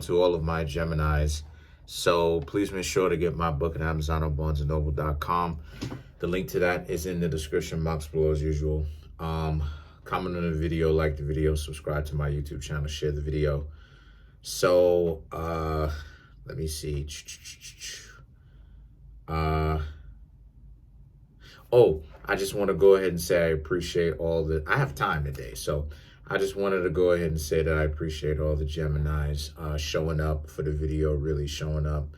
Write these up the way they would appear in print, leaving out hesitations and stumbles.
to all of my Geminis. So please make sure to get my book at Amazon or BarnesandNoble.com. The link to that is in the description box below as usual. Comment on the video, like the video, subscribe to my YouTube channel, share the video. So let me see. Oh, I just want to go ahead and say I appreciate all the, I have time today, so I just wanted to go ahead and say that I appreciate all the Geminis showing up for the video, really showing up,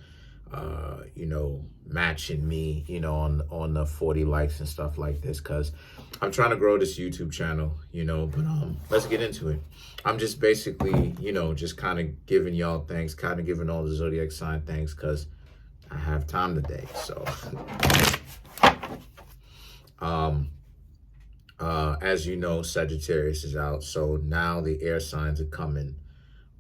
you know, matching me, you know, on the 40 likes and stuff like this, because I'm trying to grow this YouTube channel, you know, but let's get into it. I'm just basically, you know, just kind of giving y'all thanks, kind of giving all the zodiac sign thanks, because I have time today, so... as you know, Sagittarius is out, so now the air signs are coming.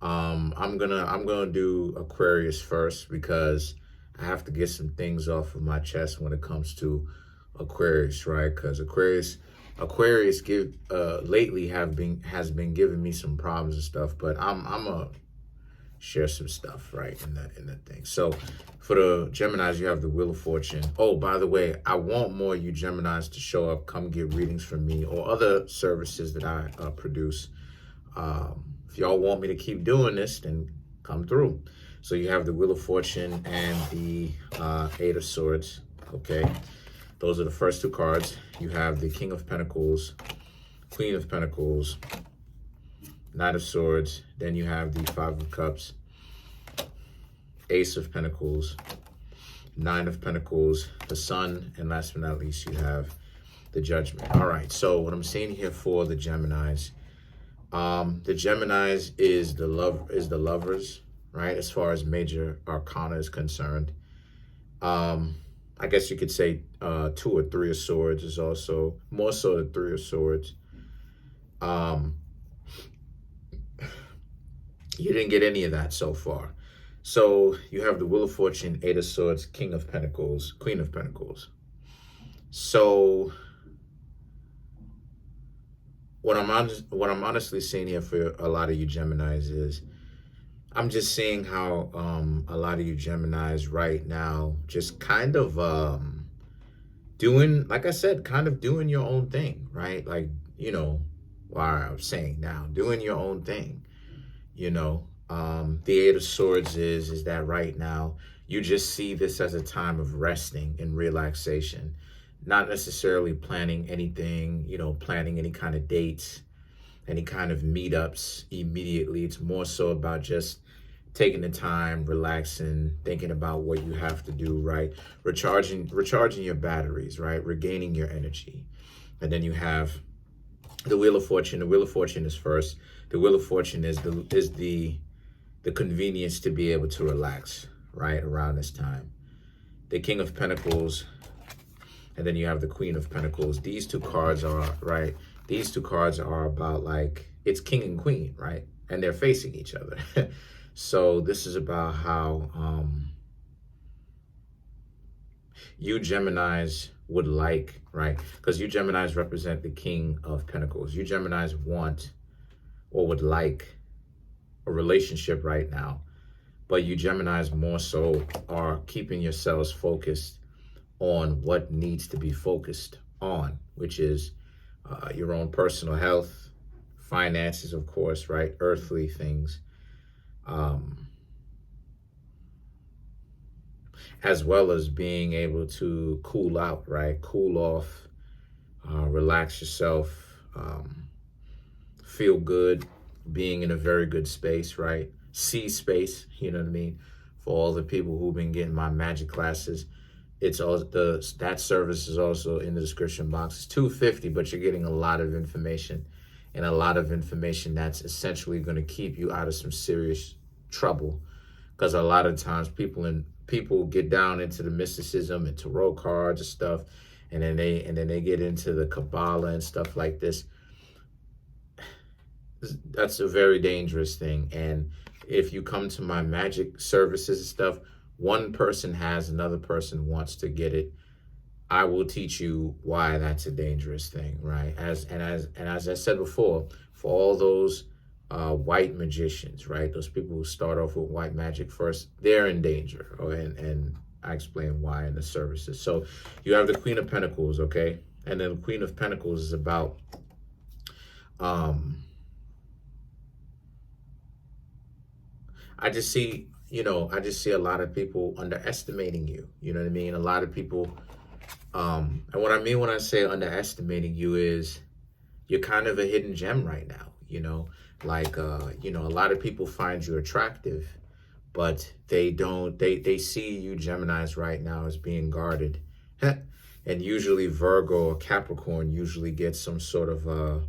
I'm gonna do Aquarius first because I have to get some things off of my chest when it comes to Aquarius, right? Because Aquarius lately has been giving me some problems and stuff, but I'm gonna share some stuff, right, in that thing. So for the Geminis, you have the Wheel of Fortune. Oh, by the way, I want more of you Geminis to show up, come get readings from me or other services that I produce. If y'all want me to keep doing this, then come through. So you have the Wheel of Fortune and the Eight of Swords, okay? Those are the first two cards. You have the King of Pentacles, Queen of Pentacles, Knight of Swords, then you have the Five of Cups, Ace of Pentacles, Nine of Pentacles, the Sun, and last but not least, you have the Judgment. All right, so what I'm seeing here for the Geminis, is the Lovers, right? As far as major arcana is concerned. I guess you could say 2 or 3 of Swords is also, more so the 3 of Swords. You didn't get any of that so far. So you have the Wheel of Fortune, Eight of Swords, King of Pentacles, Queen of Pentacles. So what I'm honestly seeing here for a lot of you Geminis is I'm just seeing how a lot of you Geminis right now just kind of doing, like I said, kind of doing your own thing, right? Like, you know, why I'm saying now, doing your own thing. You know, the Eight of Swords is that right now you just see this as a time of resting and relaxation, not necessarily planning anything, you know, planning any kind of dates, any kind of meetups immediately. It's more so about just taking the time, relaxing, thinking about what you have to do, right? Recharging your batteries, right? Regaining your energy. And then you have the Wheel of Fortune. The Wheel of Fortune is first. The Wheel of Fortune is the convenience to be able to relax, right, around this time. The King of Pentacles, and then you have the Queen of Pentacles. These two cards are, right, these two cards are about, like, it's King and Queen, right? And they're facing each other. So this is about how you Geminis would like, right? Because you Geminis represent the King of Pentacles. You Geminis want or would like a relationship right now, but you Geminis more so are keeping yourselves focused on what needs to be focused on, which is your own personal health, finances, of course, right? Earthly things, as well as being able to cool out, right? Cool off, relax yourself, feel good, being in a very good space, right? See space, you know what I mean? For all the people who've been getting my magic classes, it's all that service is also in the description box. It's $250, but you're getting a lot of information, and a lot of information that's essentially going to keep you out of some serious trouble. Because a lot of times people get down into the mysticism and tarot cards and stuff, and then they get into the Kabbalah and stuff like this. That's a very dangerous thing. And if you come to my magic services and stuff, one person has, another person wants to get it, I will teach you why that's a dangerous thing, right? As I said before, for all those white magicians, right? Those people who start off with white magic first, they're in danger. And I explain why in the services. So you have the Queen of Pentacles, okay? And then the Queen of Pentacles is about I just see, I just see a lot of people underestimating you. You know what I mean? A lot of people, and what I mean when I say underestimating you is you're kind of a hidden gem right now, like, a lot of people find you attractive, but they don't, they see you Geminis right now as being guarded. And usually Virgo or Capricorn usually gets some sort of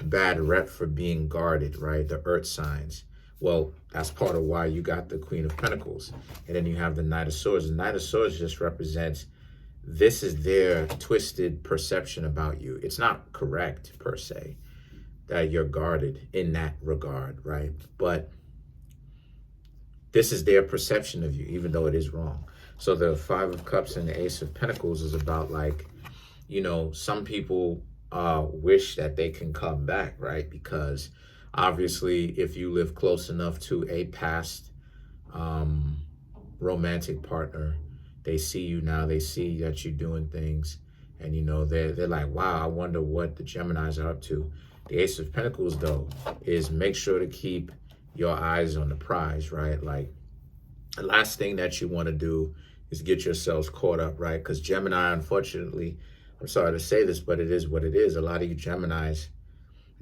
bad rep for being guarded, right? The earth signs. Well, that's part of why you got the Queen of Pentacles. And then you have the Knight of Swords. The Knight of Swords just represents, this is their twisted perception about you. It's not correct, per se, that you're guarded in that regard, right? But this is their perception of you, even though it is wrong. So the Five of Cups and the Ace of Pentacles is about, like, some people wish that they can come back, right? Because obviously, if you live close enough to a past romantic partner, they see you now, they see that you're doing things, and they're like, wow, I wonder what the Geminis are up to. The Ace of Pentacles, though, is make sure to keep your eyes on the prize, right? Like, the last thing that you want to do is get yourselves caught up, right? Because Gemini, unfortunately, I'm sorry to say this, but it is what it is. A lot of you Geminis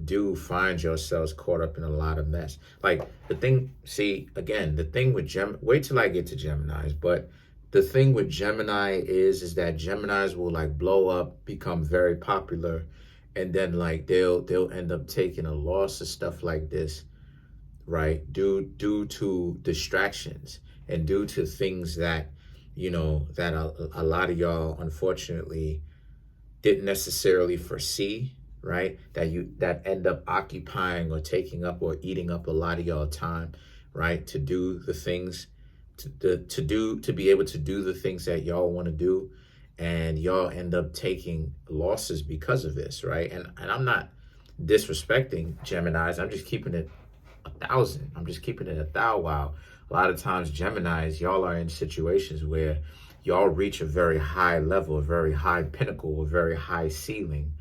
do find yourselves caught up in a lot of mess. Like, the thing, see, again, the thing with wait till I get to Geminis, but the thing with Gemini is that Geminis will, like, blow up, become very popular, and then, like, they'll end up taking a loss of stuff like this, right? Due to distractions and due to things that, that a lot of y'all, unfortunately, didn't necessarily foresee, right? That end up occupying or taking up or eating up a lot of y'all time, right? To do the things, to be able to do the things that y'all want to do, and y'all end up taking losses because of this, right? And I'm not disrespecting Geminis. I'm just keeping it 1,000. I'm just keeping it 1,000. Wow. A lot of times Geminis, y'all are in situations where y'all reach a very high level, a very high pinnacle, a very high ceiling.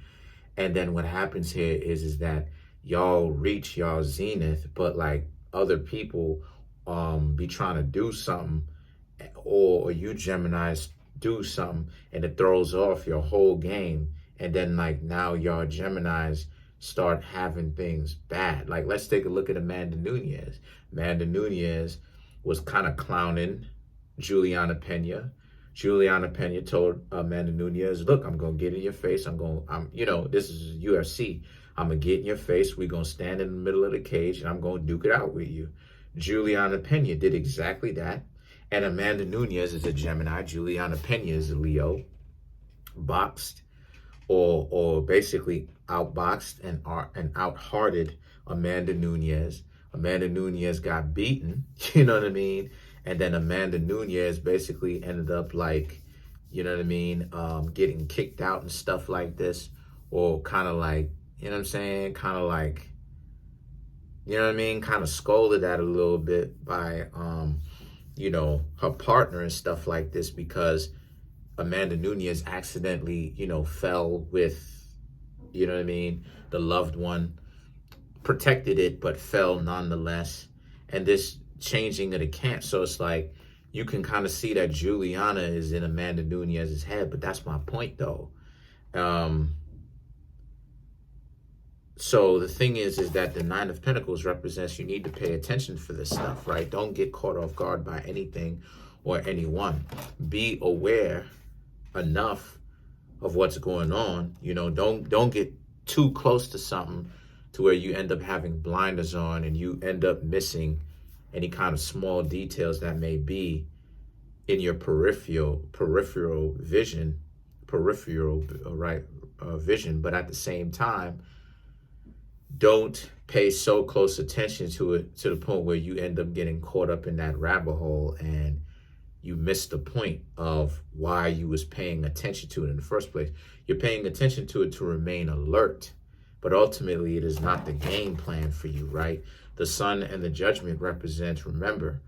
And then what happens here is that y'all reach y'all zenith, but, like, other people be trying to do something, or you Geminis do something, and it throws off your whole game. And then, like, now y'all Geminis start having things bad. Like, let's take a look at Amanda Nunes. Amanda Nunes was kind of clowning Juliana Pena. Juliana Pena told Amanda Nunes, look, I'm going to get in your face. This is UFC. I'm going to get in your face. We're going to stand in the middle of the cage, and I'm going to duke it out with you. Juliana Pena did exactly that. And Amanda Nunes is a Gemini. Juliana Pena is a Leo. Boxed or basically outboxed and outhearted Amanda Nunes. Amanda Nunes got beaten, you know what I mean? And then Amanda Nunes basically ended up, like, you know what I mean, getting kicked out and stuff like this, or kind of like, you know what I'm saying, kind of like, you know what I mean, kind of scolded at a little bit by, her partner and stuff like this, because Amanda Nunes accidentally, fell with, you know what I mean, the loved one, protected it, but fell nonetheless. And this changing of the camp. So it's like, you can kind of see that Juliana is in Amanda Nunes' head, but that's my point, though. So the thing is that the Nine of Pentacles represents you need to pay attention for this stuff, right? Don't get caught off guard by anything or anyone. Be aware enough of what's going on. Don't get too close to something to where you end up having blinders on and you end up missing any kind of small details that may be in your peripheral vision, vision. But at the same time, don't pay so close attention to it to the point where you end up getting caught up in that rabbit hole and you miss the point of why you was paying attention to it in the first place. You're paying attention to it to remain alert, but ultimately it is not the game plan for you, right? The sun and the judgment represents, remember,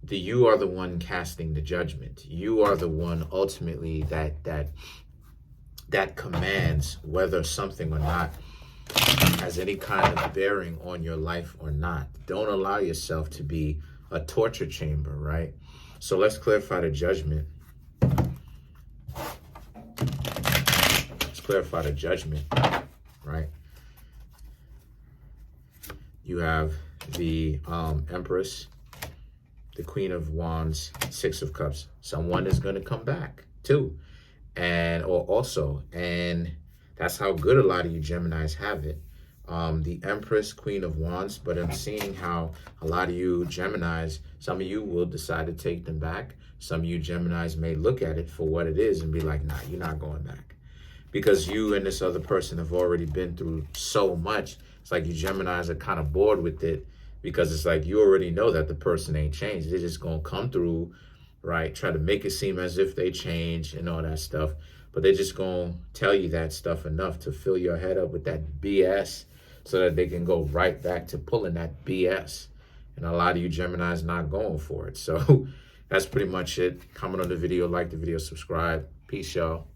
you are the one casting the judgment. You are the one ultimately that commands whether something or not has any kind of bearing on your life or not. Don't allow yourself to be a torture chamber, right? So let's clarify the judgment. Let's clarify the judgment, right? You have the Empress, the Queen of Wands, Six of Cups. Someone is going to come back too. And that's how good a lot of you Geminis have it. The Empress, Queen of Wands, but I'm seeing how a lot of you Geminis, some of you will decide to take them back. Some of you Geminis may look at it for what it is and be like, nah, you're not going back. Because you and this other person have already been through so much. It's like you Geminis are kind of bored with it, because it's like you already know that the person ain't changed. They're just going to come through, right? Try to make it seem as if they change and all that stuff. But they're just going to tell you that stuff enough to fill your head up with that BS so that they can go right back to pulling that BS. And a lot of you Geminis not going for it. So that's pretty much it. Comment on the video, like the video, subscribe. Peace, y'all.